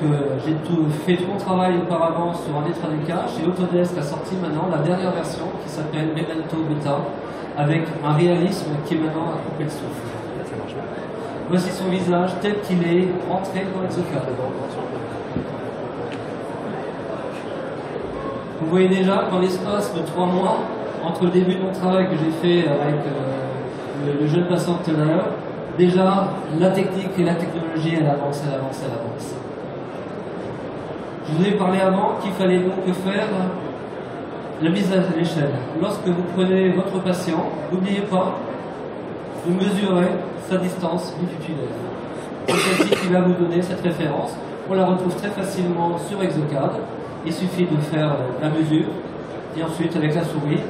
j'ai fait tout mon travail auparavant sur un état du cache et Autodesk a sorti maintenant la dernière version qui s'appelle Memento Beta avec un réalisme qui est maintenant à couper le souffle. Voici son visage tel qu'il est rentré dans Exocad. Vous voyez déjà qu'en l'espace de 3 mois, entre le début de mon travail que j'ai fait avec le jeune patient tout à l'heure, déjà la technique et la technologie elle avance. Je vous ai parlé avant qu'il fallait donc faire la mise à l'échelle. Lorsque vous prenez votre patient, n'oubliez pas de mesurer sa distance bipupulaire. C'est celle-ci qui va vous donner cette référence. On la retrouve très facilement sur Exocad. Il suffit de faire la mesure et ensuite avec la souris,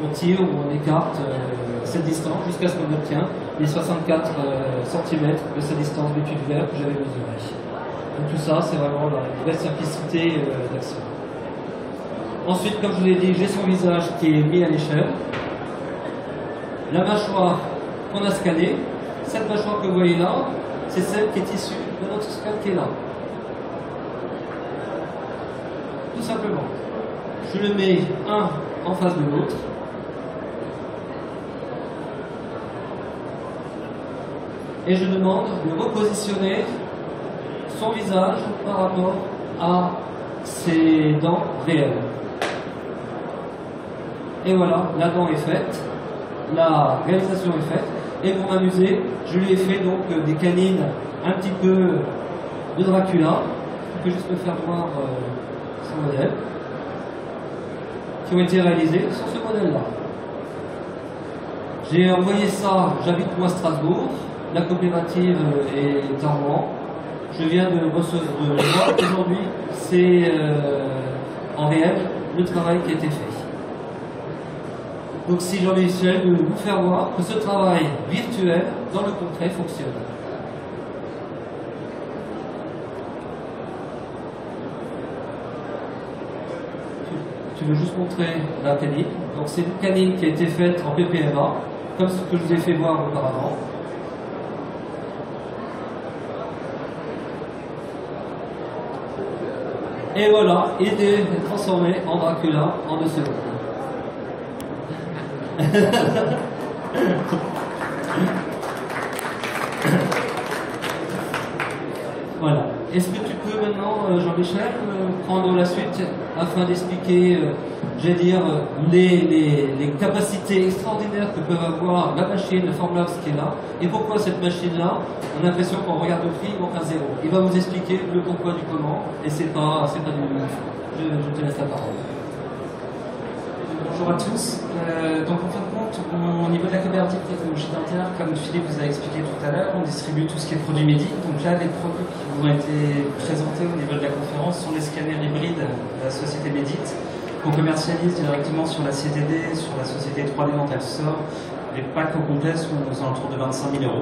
on tire ou on écarte cette distance jusqu'à ce qu'on obtient les 64 cm de cette distance bipupulaire que j'avais mesurée. Donc tout ça, c'est vraiment la vraie simplicité d'action. Ensuite, comme je vous l'ai dit, j'ai son visage qui est mis à l'échelle. La mâchoire qu'on a scannée, cette mâchoire que vous voyez là, c'est celle qui est issue de notre scan qui est là. Tout simplement. Je le mets un en face de l'autre. Et je demande de repositionner son visage par rapport à ses dents réelles. Et voilà, la dent est faite, la réalisation est faite. Et pour m'amuser, je lui ai fait donc des canines un petit peu de Dracula. Je peux juste me faire voir son modèle, qui ont été réalisés sur ce modèle-là. J'ai envoyé ça, j'habite moi à Strasbourg, la coopérative est en Rouen. Je viens de recevoir aujourd'hui, c'est en réel le travail qui a été fait. Donc si j'ai envie de vous faire voir que ce travail virtuel dans le concret fonctionne. Je veux juste montrer la canine. Donc c'est une canine qui a été faite en PPMA, comme ce que je vous ai fait voir auparavant. Et voilà, il est transformé en Dracula en 2 secondes. Voilà. Est-ce que tu peux maintenant, Jean-Michel, prendre la suite afin d'expliquer, j'allais dire, les capacités extraordinaires que peuvent avoir la machine de Formlabs qui est là, et pourquoi cette machine-là, on a l'impression qu'on regarde le prix, il manque un zéro. Il va vous expliquer le pourquoi du comment, et c'est pas du... Je te laisse la parole. Bonjour à tous. Donc en fin de compte, au niveau de la coopérative technologie dentaire, comme Philippe vous a expliqué tout à l'heure, on distribue tout ce qui est produits Medit. Donc là, les produits qui vous ont été présentés au niveau de la conférence sont les scanners hybrides de la société Medit, qu'on commercialise directement sur la CTD, sur la société 3D Dental Store. Les packs au complet sont aux alentours de 25 000 €.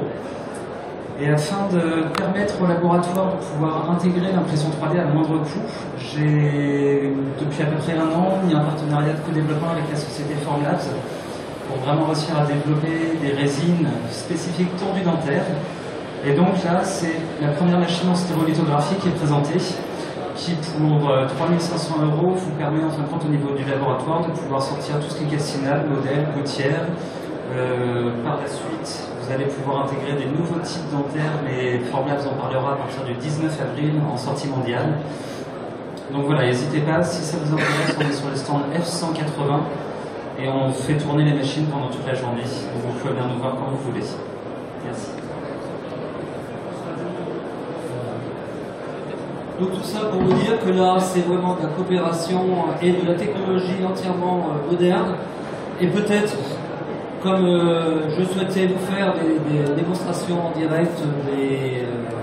Et afin de permettre au laboratoire de pouvoir intégrer l'impression 3D à moindre coût, j'ai depuis à peu près 1 an mis un partenariat de co-développement avec la société Formlabs pour vraiment réussir à développer des résines spécifiques tondues dentaires. Et donc là, c'est la première machine en stérolithographie qui est présentée, qui pour 3 500 € vous permet en fin de compte au niveau du laboratoire de pouvoir sortir tout ce qui est castinal, modèle, gouttière. Par la suite, vous allez pouvoir intégrer des nouveaux types dentaires, mais Formlabs en parlera à partir du 19 avril en sortie mondiale. Donc voilà, n'hésitez pas, si ça vous intéresse, on est sur le stand F180 et on fait tourner les machines pendant toute la journée. Donc vous pouvez venir nous voir quand vous voulez. Merci. Donc tout ça pour vous dire que là, c'est vraiment de la coopération et de la technologie entièrement moderne. Et peut-être, comme je souhaitais vous faire des démonstrations en direct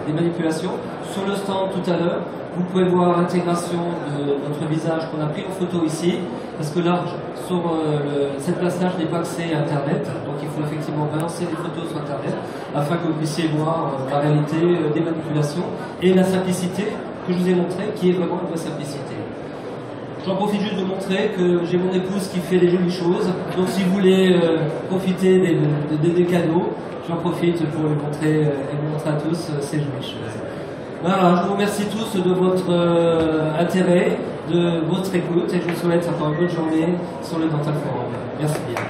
des manipulations, sur le stand tout à l'heure, vous pouvez voir l'intégration de notre visage qu'on a pris en photo ici, parce que là, sur cette place-là, je n'ai pas accès à Internet, donc il faut effectivement balancer les photos sur Internet, afin que vous puissiez voir la réalité des manipulations et la simplicité que je vous ai montré, qui est vraiment une vraie simplicité. J'en profite juste de montrer que j'ai mon épouse qui fait des jolies choses, donc si vous voulez profiter des cadeaux, j'en profite pour les montrer et vous montrer à tous ces jolies choses. Voilà, je vous remercie tous de votre intérêt, de votre écoute, et je vous souhaite encore une bonne journée sur le Dental Forum. Merci bien.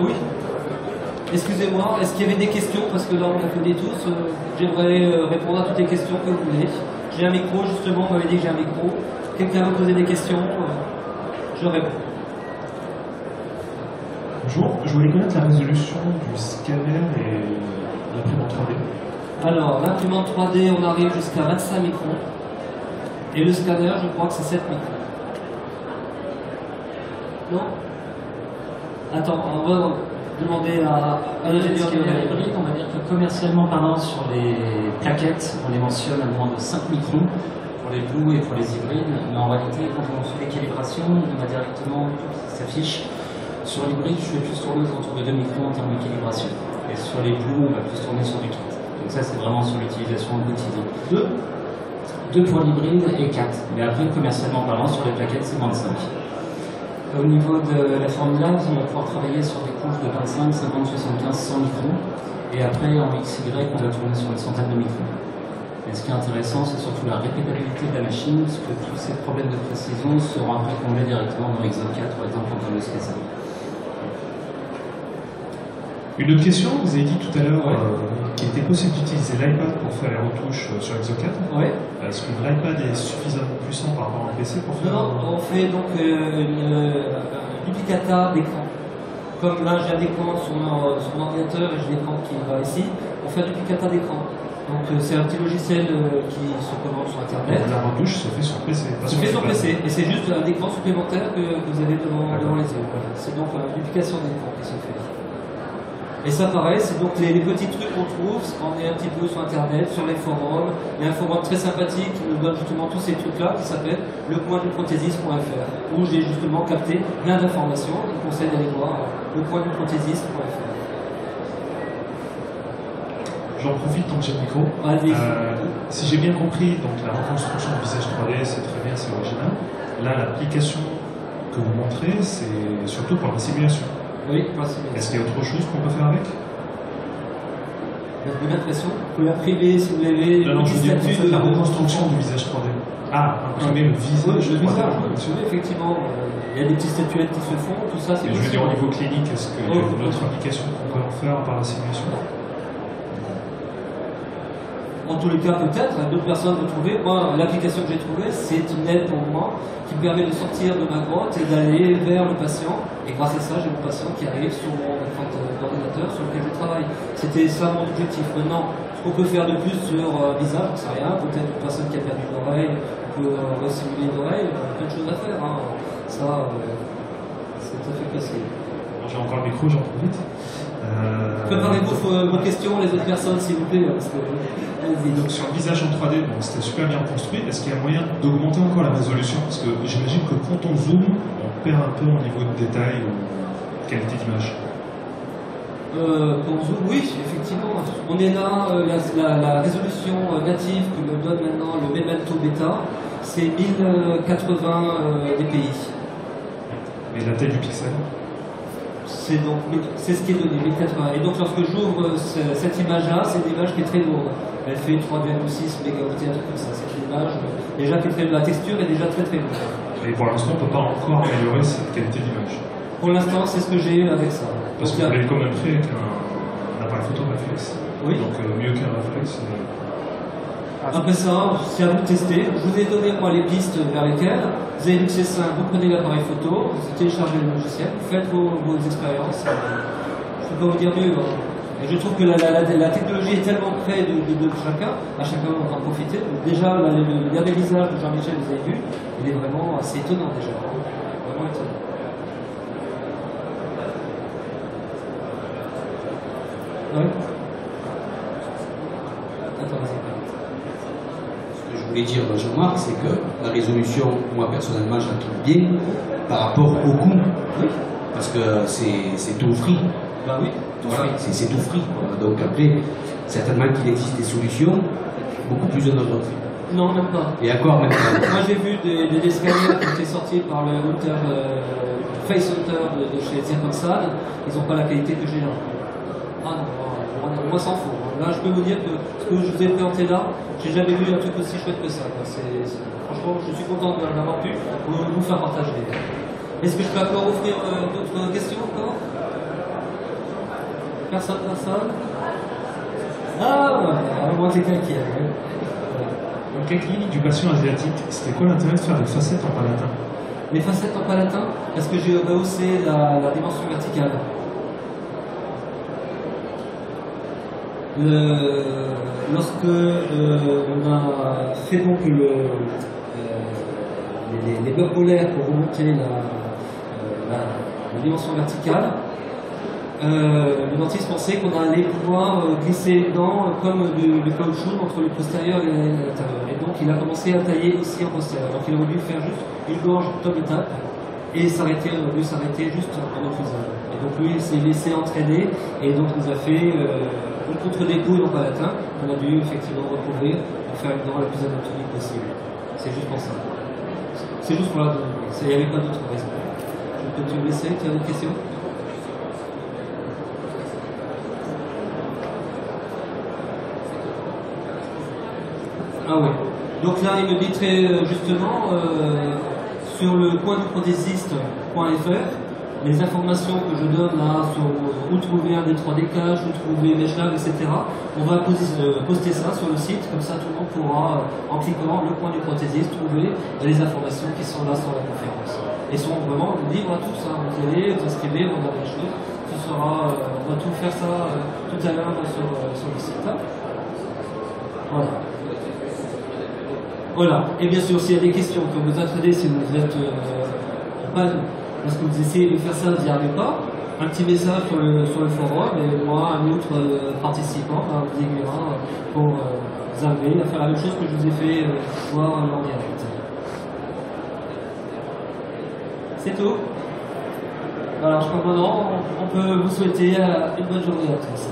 Oui. Excusez-moi, est-ce qu'il y avait des questions? Parce que là, on applaudit tous. J'aimerais répondre à toutes les questions que vous voulez. J'ai un micro, justement, on m'avait dit que j'ai un micro. Quelqu'un veut poser des questions? Je réponds. Bonjour, je voulais connaître la résolution du scanner et l'imprimante 3D. Alors, l'imprimante 3D, on arrive jusqu'à 25 microns. Et le scanner, je crois que c'est 7 microns. Non? Attends, on va demander à l'ingénieur de hybride, on va dire que commercialement parlant, sur les plaquettes, on les mentionne à moins de 5 microns pour les Blue et pour les hybrides, mais en réalité, quand on fait les calibrations, on a directement tout qui s'affiche. Sur l'hybride, je fais plus tourner autour de 2 microns en termes de calibration. Et sur les Blue, on va plus tourner sur du 4. Donc ça, c'est vraiment sur l'utilisation au quotidien. 2 2 pour l'hybride et 4. Mais après, commercialement parlant, sur les plaquettes, c'est moins de 5. Au niveau de la Formula, on va pouvoir travailler sur des couches de 25, 50, 75, 100 microns. Et après, en XY, on va tourner sur une centaine de microns. Et ce qui est intéressant, c'est surtout la répétabilité de la machine, parce que tous ces problèmes de précision seront après comblés directement dans XO4, par exemple, en termes de SCSA. Une autre question, vous avez dit tout à l'heure qu'il était possible d'utiliser l'iPad pour faire les retouches sur XO4. Oui. Est-ce que l'iPad est suffisamment puissant par rapport à un PC pour faire... Non, on fait donc une duplicata d'écran. Comme là j'ai un écran sur mon ordinateur et j'ai l'écran qui va ici, on fait un duplicata d'écran. Donc c'est un petit logiciel qui se commande sur internet. La retouche se fait sur PC. Se fait sur PC, et c'est juste un écran supplémentaire que vous avez devant les yeux. Voilà. C'est donc une duplication d'écran qui se fait. Et ça pareil, c'est donc les petits trucs qu'on trouve, on est un petit peu sur internet, sur les forums. Il y a un forum très sympathique qui nous donne justement tous ces trucs-là qui s'appelle lepointduprothésiste.fr, où j'ai justement capté plein d'informations. Je vous conseille d'aller voir lepointduprothésiste.fr. J'en profite tant que j'ai le micro. Si j'ai bien compris, donc la reconstruction du visage 3D, c'est très bien, c'est original. Là, l'application que vous montrez, c'est surtout pour la simulation. Oui, pour la simulation. Est-ce qu'il y a autre chose qu'on peut faire avec? Une impression, vous pouvez imprimer si vous voulez. Non, je veux dire, en fait, la reconstruction du visage 3D. Ah, imprimer le visage 3D. Oui, effectivement, il y a des petites statuettes qui se font, tout ça, c'est possible. Je veux dire, au niveau clinique, est-ce qu'il y a une autre application qu'on peut en faire par la simulation? En tous les cas, peut-être, d'autres personnes vont trouver. Moi, l'application que j'ai trouvée, c'est une aide pour moi qui me permet de sortir de ma grotte et d'aller vers le patient. Et grâce à ça, j'ai mon patient qui arrive sur mon écran d'ordinateur sur lequel je travaille. C'était ça mon objectif. Maintenant, ce qu'on peut faire de plus sur visage, j'en sais rien. Peut-être une personne qui a perdu une oreille, on peut resimuler une oreille, plein de choses à faire. Hein. Ça, c'est tout à fait possible. J'ai encore le micro, j'en profite. Préparez vos questions, les autres personnes, s'il vous plaît. Parce que... Donc sur le visage en 3D, bon, c'était super bien construit. Est-ce qu'il y a moyen d'augmenter encore la résolution? Parce que j'imagine que quand on zoome, on perd un peu au niveau de détail ou de qualité d'image. Quand on zoome, oui, effectivement. On est là, la résolution native que me donne maintenant le Memento Beta, c'est 1080 dpi. Et la taille du pixel? C'est ce qui est donné, 1080. Et donc lorsque j'ouvre cette image-là, c'est une image qui est très lourde. Elle fait 3,6 mégaoctets, comme ça. C'est une image déjà qui est très... La texture est déjà très très lourde. Et pour l'instant, on ne peut pas encore améliorer cette qualité d'image. Pour l'instant, c'est ce que j'ai avec ça. Parce que vous l'avez quand même fait avec un appareil photo réflexe. Oui. Donc mieux qu'un réflexe. Après ça, c'est à vous de tester. Je vous ai donné moi les pistes vers lesquelles. Vous avez vu que c'est simple, vous prenez l'appareil photo, vous téléchargez le logiciel, vous faites vos expériences. Je ne peux pas vous dire mieux. Hein. Et je trouve que la technologie est tellement près de chacun, à chacun on va en profiter. Donc déjà, le dernier visage de Jean-Michel, vous avez vu, il est vraiment assez étonnant déjà. Vraiment étonnant. Ouais. Attends, vas-y. Ce que je voulais dire, Jean-Marc, c'est que la résolution, moi personnellement, je la trouve bien par rapport au coût. Oui. Parce que c'est tout free. Bah oui. Voilà, c'est tout free. Donc après, certainement qu'il existe des solutions beaucoup plus innovantes. Non, même pas. Et encore même pas. Moi j'ai vu des scanners qui étaient sortis par le Hunter, Face Hunter de chez Circumstance. Ils n'ont pas la qualité que j'ai là. Ah non, moi s'en fout. Là je peux vous dire que ce que je vous ai présenté là, j'ai jamais vu un truc aussi chouette que ça. Franchement, je suis content d'avoir pu vous faire partager. Est-ce que je peux encore offrir d'autres questions encore? Personne? Ah ouais, moi quelqu'un qui a. Dans quelle clinique du patient asiatique, c'était quoi l'intérêt de faire des facettes en palatin? Les facettes en palatin, parce que j'ai rehaussé la dimension verticale. Lorsque on a fait donc les blocs polaires pour remonter la dimension verticale, le dentiste pensait qu'on allait pouvoir glisser les dents comme du caoutchouc entre le postérieur et l'intérieur. Et donc il a commencé à tailler aussi en postérieur. Donc il aurait dû faire juste une gorge top étape et s'arrêter juste en occlusal. Et donc lui il s'est laissé entraîner et donc nous a fait une contre-dépôt et non pas latin, qu'on a dû effectivement recouvrir pour faire une norme la plus anatomique possible. C'est juste pour ça. C'est juste pour la donner. Il n'y avait pas d'autre raison. Je peux te laisser, tu as d'autres questions? Ah ouais. Donc là, il me dit très justement sur le point du prothésiste.fr, les informations que je donne là sur où trouver un des 3D caches, où trouver Meshlab, etc. On va poster ça sur le site, comme ça tout le monde pourra, en cliquant le point du prothésiste, trouver les informations qui sont là sur la conférence. Et sont vraiment libres à tous. Hein. Vous allez vous inscrivez, on a des choses. On va tout faire ça tout à l'heure sur le site. Hein. Voilà. Voilà, et bien sûr, s'il y a des questions que vous attendez, si vous êtes en panne, parce que vous essayez de faire ça, vous n'y arrivez pas, un petit message sur le forum, et moi, un autre participant, vous aiguillera pour vous arriver à faire la même chose que je vous ai fait voir en direct. C'est tout. Alors, je crois que maintenant, on peut vous souhaiter une bonne journée à tous.